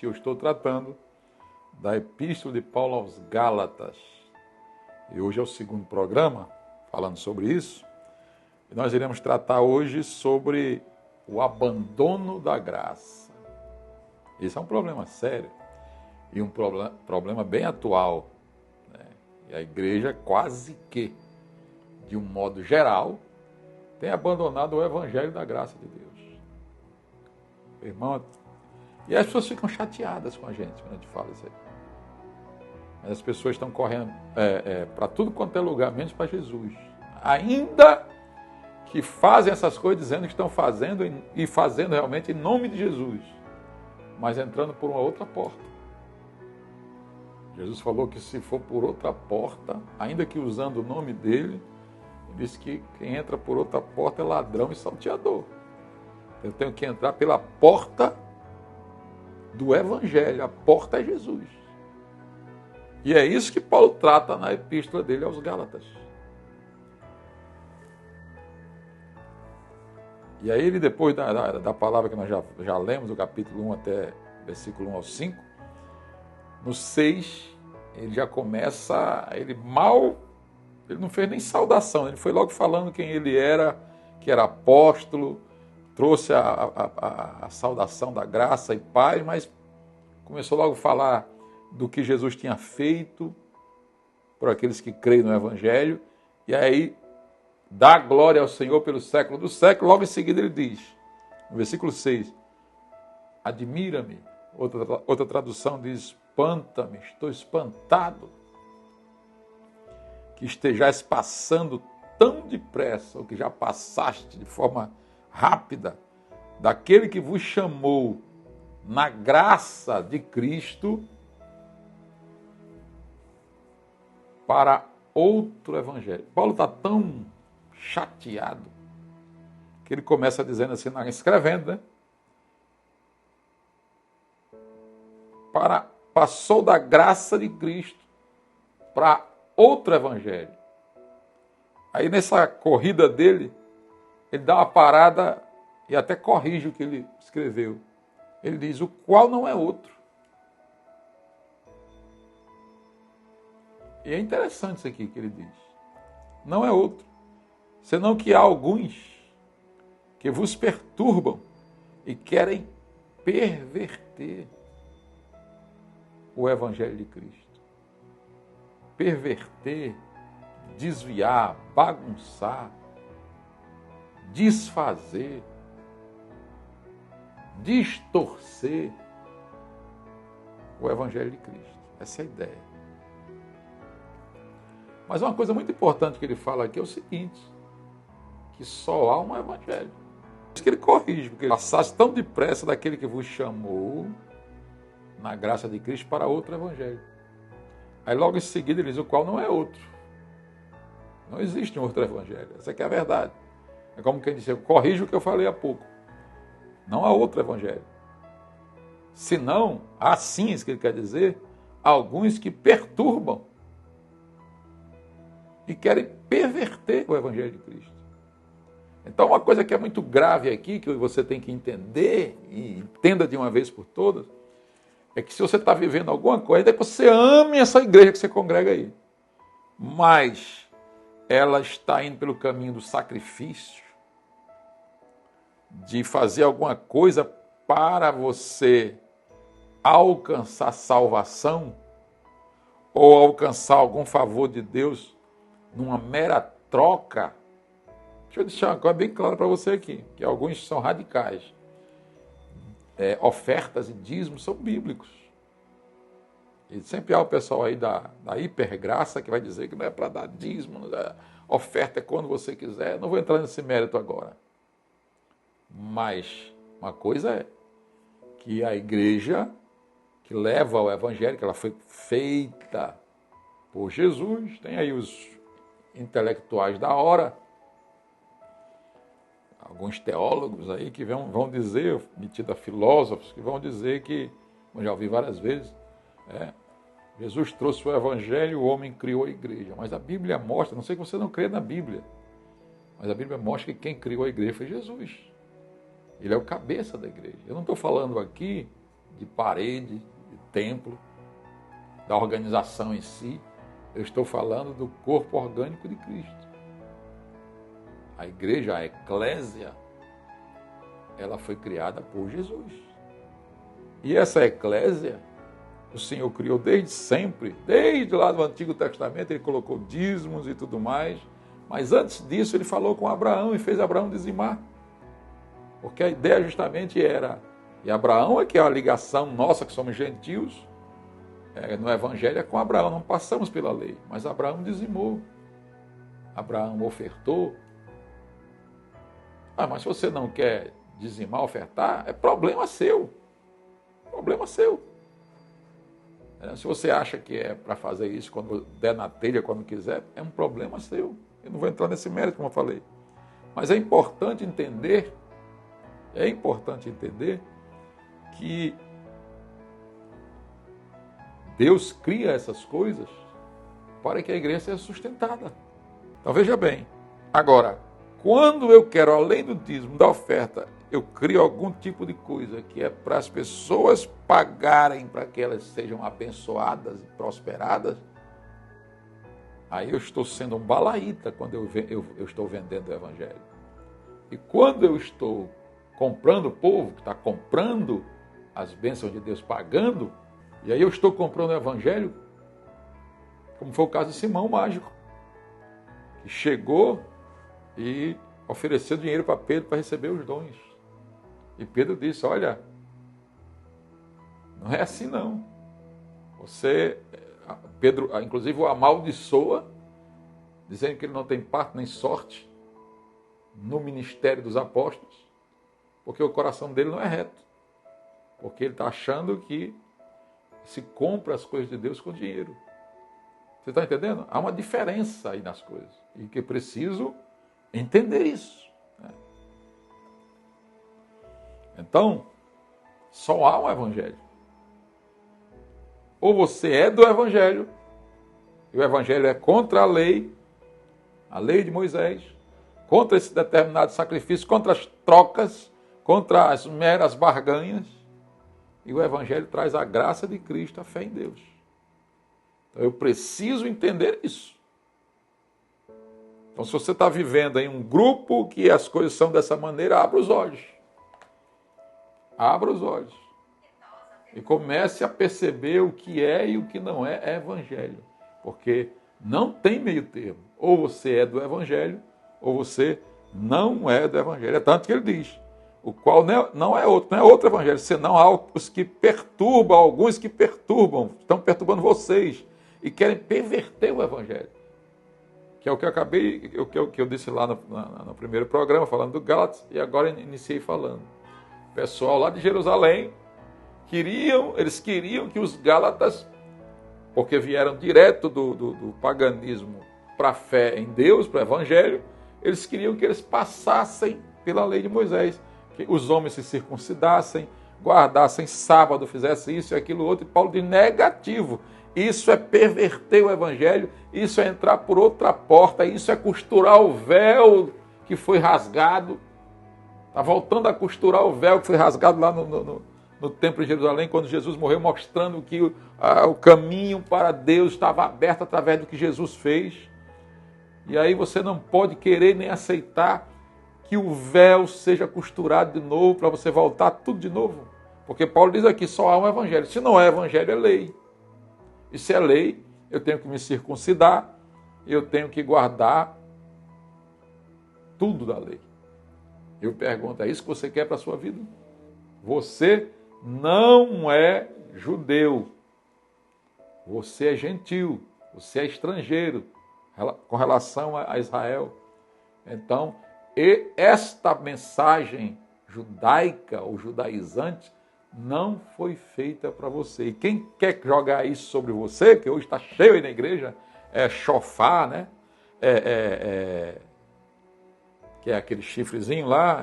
eu estou tratando da Epístola de Paulo aos Gálatas. E hoje é o segundo programa falando sobre isso. E nós iremos tratar hoje sobre o abandono da graça. Esse é um problema sério e um problema bem atual, né? E a igreja quase que, de um modo geral, tem abandonado o evangelho da graça de Deus. Irmão, e as pessoas ficam chateadas com a gente quando a gente fala isso aí. As pessoas estão correndo para tudo quanto é lugar, menos para Jesus. Ainda que fazem essas coisas dizendo que estão fazendo e fazendo realmente em nome de Jesus, mas entrando por uma outra porta. Jesus falou que se for por outra porta, ainda que usando o nome dele, ele disse que quem entra por outra porta é ladrão e salteador. Eu tenho que entrar pela porta do Evangelho. A porta é Jesus. E é isso que Paulo trata na epístola dele aos Gálatas. E aí ele, depois da palavra que nós já lemos, do capítulo 1 até versículo 1 ao 5, no 6, ele já começa, ele não fez nem saudação, ele foi logo falando quem ele era, que era apóstolo, trouxe a saudação da graça e paz, mas começou logo a falar do que Jesus tinha feito por aqueles que creem no Evangelho, e aí dá glória ao Senhor pelo século do século. Logo em seguida ele diz, no versículo 6, admira-me, outra tradução diz, espanta-me, estou espantado, que estejais passando tão depressa, ou que já passaste de forma rápida, daquele que vos chamou na graça de Cristo para outro evangelho. Paulo está tão chateado que ele começa dizendo assim, escrevendo, né? Passou da graça de Cristo para outro evangelho. Aí nessa corrida dele, ele dá uma parada e até corrige o que ele escreveu. Ele diz, o qual não é outro. E é interessante isso aqui que ele diz. Não é outro. Senão que há alguns que vos perturbam e querem perverter o Evangelho de Cristo. Perverter, desviar, bagunçar, desfazer, distorcer o Evangelho de Cristo. Essa é a ideia. Mas uma coisa muito importante que ele fala aqui é o seguinte, que só há um Evangelho. Por isso que ele corrige, porque ele passasse tão depressa daquele que vos chamou na graça de Cristo para outro Evangelho. Aí logo em seguida ele diz, o qual não é outro. Não existe um outro Evangelho. Essa aqui é a verdade. É como quem disse, eu corrijo o que eu falei há pouco. Não há outro Evangelho. Senão, há sim, isso que ele quer dizer, alguns que perturbam e querem perverter o Evangelho de Cristo. Então, uma coisa que é muito grave aqui, que você tem que entender, e entenda de uma vez por todas, é que se você está vivendo alguma coisa, é que você ame essa igreja que você congrega aí. Mas ela está indo pelo caminho do sacrifício, de fazer alguma coisa para você alcançar salvação, ou alcançar algum favor de Deus numa mera troca. Deixa eu deixar uma coisa bem clara para você aqui, que alguns são radicais. Ofertas e dízimos são bíblicos. E sempre há o pessoal aí da hipergraça que vai dizer que não é para dar dízimo, oferta é quando você quiser. Não vou entrar nesse mérito agora. Mas uma coisa é que a igreja que leva o evangelho, que ela foi feita por Jesus, tem aí os intelectuais da hora, alguns teólogos aí que vão dizer, metido a filósofos, que vão dizer que, como já ouvi várias vezes, Jesus trouxe o evangelho, o homem criou a igreja. Mas a Bíblia mostra, não sei que você não crê na Bíblia, mas a Bíblia mostra que quem criou a igreja foi Jesus. Ele é o cabeça da igreja. Eu não estou falando aqui de parede, de templo, da organização em si. Eu estou falando do corpo orgânico de Cristo. A igreja, a eclésia, ela foi criada por Jesus. E essa eclésia, o Senhor criou desde sempre, desde lá do Antigo Testamento, ele colocou dízimos e tudo mais. Mas antes disso, ele falou com Abraão e fez Abraão dizimar. Porque a ideia justamente era, e Abraão é que é a ligação nossa, que somos gentios, no Evangelho é com Abraão, não passamos pela lei, mas Abraão dizimou, Abraão ofertou. Mas se você não quer dizimar, ofertar, é problema seu, Se você acha que é para fazer isso quando der na telha, quando quiser, é um problema seu. Eu não vou entrar nesse mérito, como eu falei. Mas é importante entender que Deus cria essas coisas para que a igreja seja sustentada. Então veja bem, agora, quando eu quero, além do dízimo, da oferta, eu crio algum tipo de coisa que é para as pessoas pagarem para que elas sejam abençoadas e prosperadas, aí eu estou sendo um balaíta quando eu estou vendendo o Evangelho. E quando eu estou comprando o povo, que está comprando as bênçãos de Deus, pagando, e aí eu estou comprando o Evangelho, como foi o caso de Simão o Mágico, que chegou e ofereceu dinheiro para Pedro para receber os dons. E Pedro disse, olha, não é assim não. Pedro, inclusive, o amaldiçoa, dizendo que ele não tem parte nem sorte no ministério dos apóstolos, porque o coração dele não é reto. Porque ele está achando que se compra as coisas de Deus com dinheiro. Você está entendendo? Há uma diferença aí nas coisas. E que é preciso entender isso. Então, só há um Evangelho. Ou você é do Evangelho, e o Evangelho é contra a lei de Moisés, contra esse determinado sacrifício, contra as trocas, contra as meras barganhas, e o Evangelho traz a graça de Cristo, a fé em Deus. Então eu preciso entender isso. Então se você está vivendo em um grupo que as coisas são dessa maneira, abra os olhos. Abra os olhos. E comece a perceber o que é e o que não é Evangelho. Porque não tem meio termo. Ou você é do Evangelho, ou você não é do Evangelho. É tanto que ele diz, o qual não é outro Evangelho, senão há os que perturbam, alguns que perturbam, estão perturbando vocês e querem perverter o Evangelho. Que é o que eu disse lá no primeiro programa, falando do Gálatas, e agora iniciei falando. O pessoal lá de Jerusalém, eles queriam que os Gálatas, porque vieram direto do paganismo para a fé em Deus, para o Evangelho, eles queriam que eles passassem pela lei de Moisés, que os homens se circuncidassem, guardassem sábado, fizessem isso e aquilo outro, e Paulo diz negativo. Isso é perverter o Evangelho, isso é entrar por outra porta, isso é costurar o véu que foi rasgado. Está voltando a costurar o véu que foi rasgado lá no templo de Jerusalém, quando Jesus morreu, mostrando que o caminho para Deus estava aberto através do que Jesus fez. E aí você não pode querer nem aceitar que o véu seja costurado de novo, para você voltar tudo de novo. Porque Paulo diz aqui, só há um Evangelho. Se não é Evangelho, é lei. E se é lei, eu tenho que me circuncidar, eu tenho que guardar tudo da lei. Eu pergunto, é isso que você quer para a sua vida? Você não é judeu. Você é gentil. Você é estrangeiro com relação a Israel. Então, esta mensagem judaica ou judaizante não foi feita para você. E quem quer jogar isso sobre você, que hoje está cheio aí na igreja, é chofar, né? Que é aquele chifrezinho lá,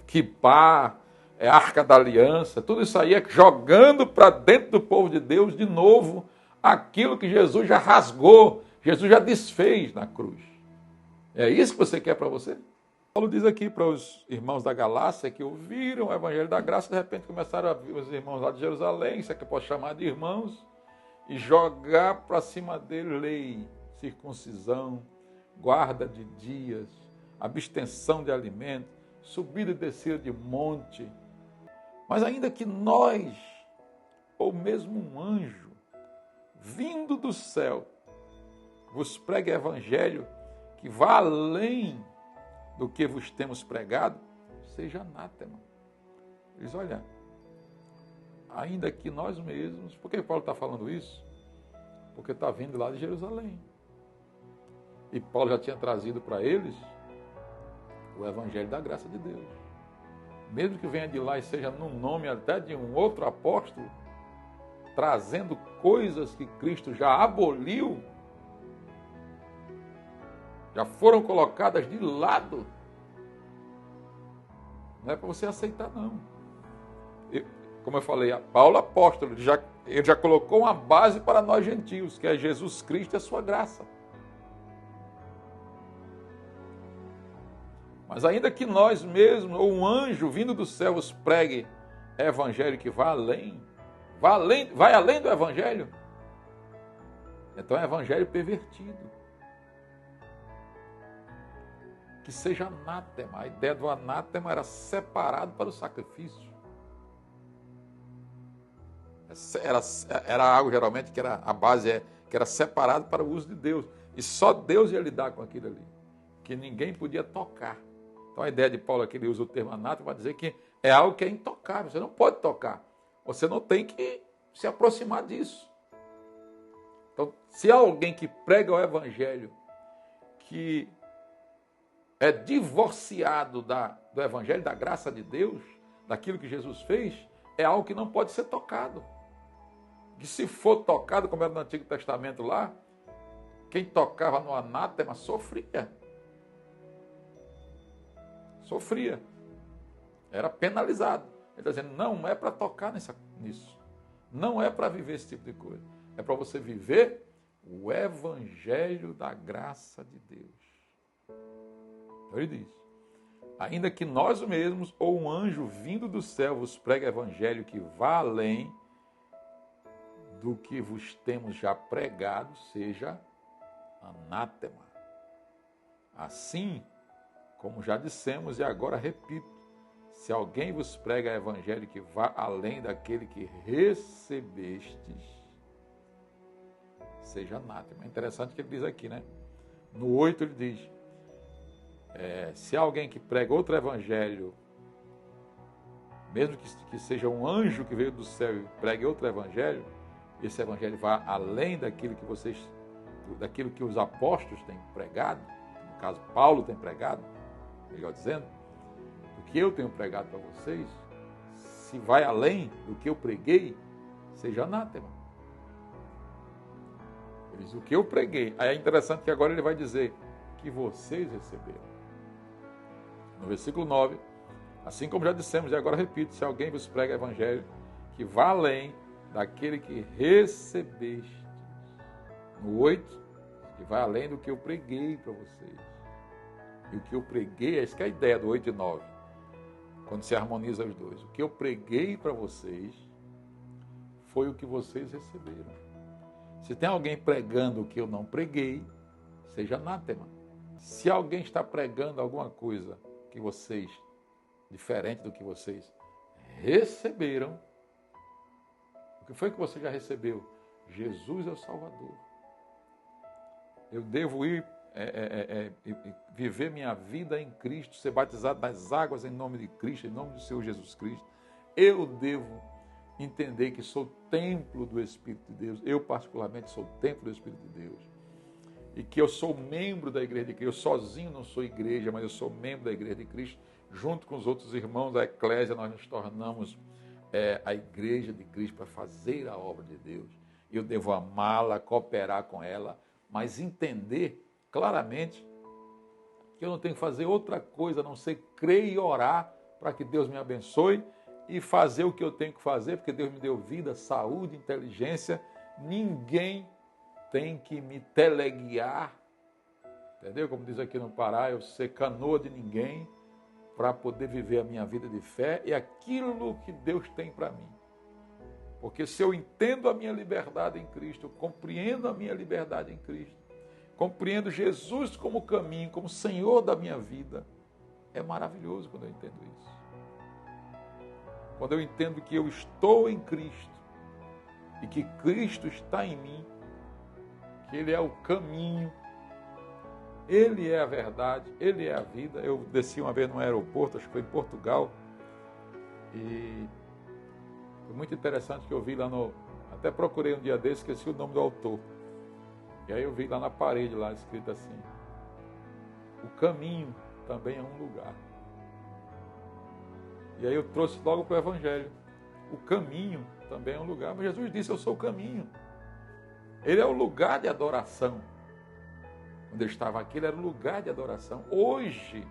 quipá, arca da aliança, tudo isso aí é jogando para dentro do povo de Deus de novo aquilo que Jesus já rasgou, Jesus já desfez na cruz. É isso que você quer para você? Paulo diz aqui para os irmãos da Galácia que ouviram o evangelho da graça, de repente começaram a vir os irmãos lá de Jerusalém, isso é que eu posso chamar de irmãos, e jogar para cima dele lei, circuncisão, guarda de dias, abstenção de alimento, subida e descida de monte. Mas ainda que nós, ou mesmo um anjo, vindo do céu, vos pregue evangelho que vá além do que vos temos pregado, seja anátema. Eles, olha, ainda que nós mesmos, por que Paulo está falando isso? Porque está vindo lá de Jerusalém. E Paulo já tinha trazido para eles o evangelho da graça de Deus. Mesmo que venha de lá e seja no nome até de um outro apóstolo, trazendo coisas que Cristo já aboliu, já foram colocadas de lado, não é para você aceitar, não. Como eu falei, Paulo apóstolo, ele já colocou uma base para nós gentios, que é Jesus Cristo e a sua graça. Mas ainda que nós mesmos, ou um anjo vindo do céu, vos pregue evangelho que vai além do evangelho, então é evangelho pervertido. Que seja anátema. A ideia do anátema era separado para o sacrifício. Era algo geralmente que era a base, que era separado para o uso de Deus. E só Deus ia lidar com aquilo ali. Que ninguém podia tocar. Então a ideia de Paulo aqui, ele usa o termo anátema para dizer que é algo que é intocável. Você não pode tocar. Você não tem que se aproximar disso. Então, se há alguém que prega o evangelho que é divorciado do evangelho, da graça de Deus, daquilo que Jesus fez, é algo que não pode ser tocado. Que se for tocado, como era no Antigo Testamento lá, quem tocava no anátema sofria. Sofria. Era penalizado. Ele está dizendo, não é para tocar nisso. Não é para viver esse tipo de coisa. É para você viver o evangelho da graça de Deus. Então ele diz, ainda que nós mesmos ou um anjo vindo do céu vos pregue evangelho que vá além do que vos temos já pregado, seja anátema. Assim, como já dissemos e agora repito, se alguém vos prega evangelho que vá além daquele que recebestes, seja anátema. É interessante o que ele diz aqui, né? No 8 ele diz, se alguém que prega outro evangelho, mesmo que seja um anjo que veio do céu e pregue outro evangelho, esse evangelho vai além daquilo que os apóstolos têm pregado, no caso Paulo tem pregado, melhor dizendo, do que eu tenho pregado para vocês, se vai além do que eu preguei, seja anátema. Ele diz, o que eu preguei. Aí é interessante que agora ele vai dizer que vocês receberam. No versículo 9, assim como já dissemos, e agora repito, se alguém vos prega evangelho que vá além daquele que recebeste. No 8, que vai além do que eu preguei para vocês. E o que eu preguei, essa que é a ideia do 8 e 9, quando se harmoniza os dois. O que eu preguei para vocês foi o que vocês receberam. Se tem alguém pregando o que eu não preguei, seja anátema. Se alguém está pregando alguma coisa que vocês, diferente do que vocês receberam, o que foi que você já recebeu? Jesus é o Salvador. Eu devo ir viver minha vida em Cristo, ser batizado nas águas em nome de Cristo, em nome do Senhor Jesus Cristo. Eu devo entender que sou templo do Espírito de Deus. Eu, particularmente, sou templo do Espírito de Deus. E que eu sou membro da igreja de Cristo. Eu sozinho não sou igreja, mas eu sou membro da igreja de Cristo. Junto com os outros irmãos da eclésia, nós nos tornamos a igreja de Cristo para fazer a obra de Deus. Eu devo amá-la, cooperar com ela, mas entender claramente que eu não tenho que fazer outra coisa a não ser crer e orar para que Deus me abençoe e fazer o que eu tenho que fazer, porque Deus me deu vida, saúde, inteligência. Ninguém tem que me teleguiar Entendeu? Como diz aqui no Pará, eu ser canoa de ninguém para poder viver a minha vida de fé e aquilo que Deus tem para mim. Porque se eu entendo a minha liberdade em Cristo, eu compreendo a minha liberdade em Cristo, compreendo Jesus como caminho, como Senhor da minha vida, é maravilhoso quando eu entendo isso. Quando eu entendo que eu estou em Cristo e que Cristo está em mim, que Ele é o caminho, Ele é a verdade, Ele é a vida. Eu desci uma vez no aeroporto, acho que foi em Portugal, e foi muito interessante que eu vi lá no... Até procurei um dia desse, esqueci o nome do autor. E aí eu vi lá na parede, lá escrito assim: o caminho também é um lugar. E aí eu trouxe logo para o Evangelho. O caminho também é um lugar. Mas Jesus disse: eu sou o caminho. Ele é o lugar de adoração. Quando ele estava aqui, ele era o lugar de adoração. Hoje,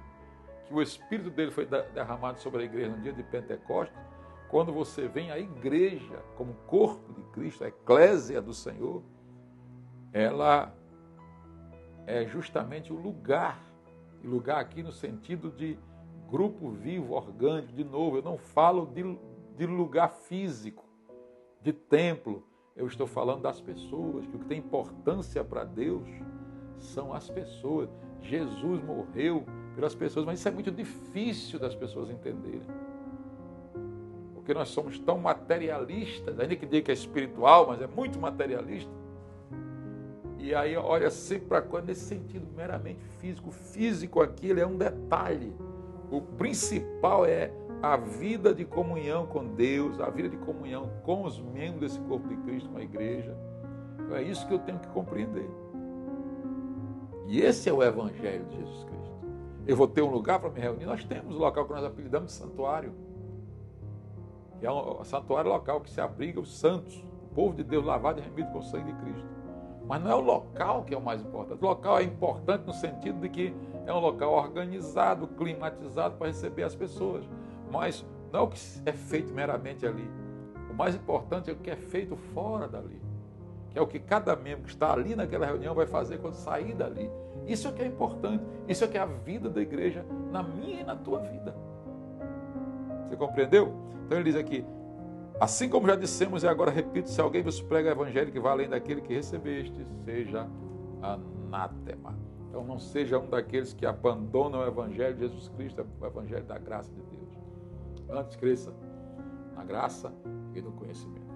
que o Espírito dele foi derramado sobre a igreja no dia de Pentecostes, quando você vem à igreja como corpo de Cristo, a eclésia do Senhor, ela é justamente o lugar. E lugar aqui no sentido de grupo vivo, orgânico. De novo, eu não falo de lugar físico, de templo. Eu estou falando das pessoas, que o que tem importância para Deus são as pessoas. Jesus morreu pelas pessoas, mas isso é muito difícil das pessoas entenderem. Porque nós somos tão materialistas, ainda que diga que é espiritual, mas é muito materialista. E aí olha sempre para a coisa nesse sentido meramente físico. O físico aqui ele é um detalhe. O principal é a vida de comunhão com Deus, a vida de comunhão com os membros desse corpo de Cristo, com a igreja. Então é isso que eu tenho que compreender. E esse é o Evangelho de Jesus Cristo. Eu vou ter um lugar para me reunir. Nós temos o local que nós apelidamos de santuário. Que é um santuário local que se abriga os santos, o povo de Deus lavado e remido com o sangue de Cristo. Mas não é o local que é o mais importante. O local é importante no sentido de que é um local organizado, climatizado para receber as pessoas. Mas não é o que é feito meramente ali. O mais importante é o que é feito fora dali. Que é o que cada membro que está ali naquela reunião vai fazer quando sair dali. Isso é que é importante. Isso é que é a vida da igreja na minha e na tua vida. Você compreendeu? Então ele diz aqui: assim como já dissemos e agora repito, se alguém vos prega o evangelho que vai além daquele que recebeste, seja anátema. Então não seja um daqueles que abandonam o evangelho de Jesus Cristo, o evangelho da graça de Deus. Antes cresça na graça e no conhecimento.